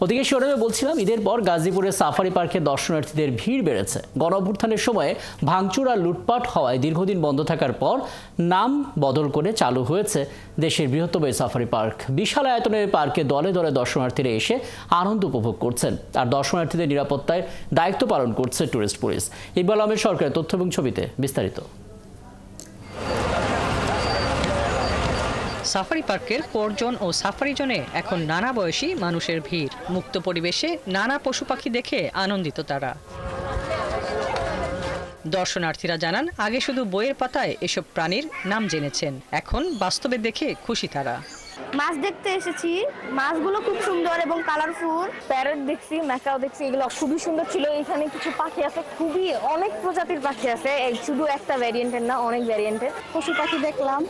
ওদিকে শিরোনামে বলছিলাম, ঈদের পর গাজীপুরের সাফারি পার্কে দর্শনার্থীদের ভিড় বেড়েছে। গণঅভ্যুত্থানের সময়ে ভাঙচুর আর লুটপাট হওয়ায় দীর্ঘদিন বন্ধ থাকার পর নাম বদল করে চালু হয়েছে দেশের বৃহত্তম এই সাফারি পার্ক। বিশাল আয়তনের পার্কে দলে দলে দর্শনার্থীরা এসে আনন্দ উপভোগ করছেন, আর দর্শনার্থীদের নিরাপত্তায় দায়িত্ব পালন করছে টুরিস্ট পুলিশ। ইকবাল আহমেদ সরকারের তথ্য এবং ছবিতে বিস্তারিত। সাফারি পার্কের পর্যটন ও সাফারি জোনে এখন নানা বয়সী মানুষের ভিড়। মুক্ত পরিবেশে নানা পশু পাখি দেখে আনন্দিত তারা। দর্শনার্থীরা জানান, আগে শুধু বইয়ের পাতায় এসব প্রাণীর নাম জেনেছেন, এখন বাস্তবে দেখে খুশি তারা। মাছ দেখতে এসেছি, মাছগুলো খুব সুন্দর এবং কালারফুল। প্যারট দেখছি, ম্যাকাও দেখছি, এগুলো খুবই সুন্দর ছিল। এখানে কিছু পাখি আছে, খুবই অনেক প্রজাতির পাখি আছে, শুধু একটা ভ্যারিয়েন্টের না, অনেক ভ্যারিয়েন্টের পশু পাখি দেখলাম।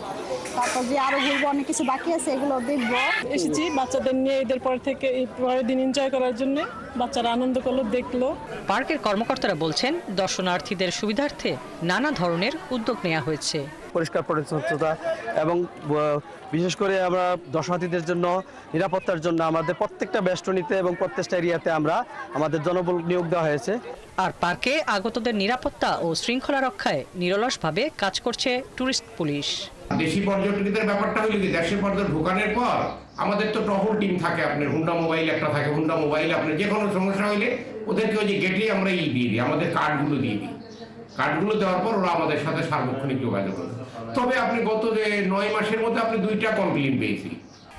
তারপর যে আরো ঘুরবো, অনেক কিছু বাকি আছে, এগুলো দেখবো। এসেছি বাচ্চাদের নিয়ে ঈদের পর থেকে এই পরের দিন এনজয় করার জন্য। বাচ্চারা আনন্দ করলো, দেখলো। পার্কের কর্মকর্তারা বলছেন, দর্শনার্থীদের সুবিধার্থে নানা ধরনের উদ্যোগ নেওয়া হয়েছে। পরিষ্কার পরিচ্ছন্নতা এবং বিশেষ করে আমরা দর্শনার্থীদের জন্য নিরাপত্তার জন্য আমাদের প্রত্যেকটা বেষ্টনীতে এবং প্রত্যেকটা এরিয়াতে আমরা আমাদের জনবল নিয়োগ দেওয়া হয়েছে। আর পার্কে আগতদের নিরাপত্তা ও শৃঙ্খলা রক্ষায় নিরলসভাবে কাজ করছে টুরিস্ট পুলিশ। দেশি পর্যটকদের ব্যাপারটা হইলে কি, দেশের পর্যটন ঢোকানোর পর আমাদের তো টহল টিম থাকে, আপনার হুন্ডা মোবাইল একটা থাকে, হুন্ডা মোবাইল আপনার যে কোনো সমস্যা হইলে ওদেরকে ওই যে গেটে আমরা দিয়ে দিই, আমাদের কার্ডগুলো দিয়ে দিই। কার্ডগুলো দেওয়ার পর ওরা আমাদের সাথে সার্বক্ষণিক যোগাযোগ করে। তবে আপনি গত 9 মাসের মধ্যে আপনি 2টা কমপ্লেইন পেয়েছি।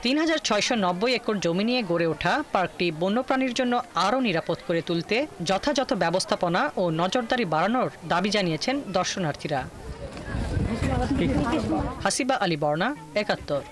3690 একর জমি নিয়ে গড়ে ওঠা পার্কটি বন্যপ্রাণীর জন্য আরও নিরাপদ করে তুলতে যথাযথ ব্যবস্থাপনা ও নজরদারি বাড়ানোর দাবি জানিয়েছেন দর্শনার্থীরা। হাসিবা আলী বর্ণা, ৭১।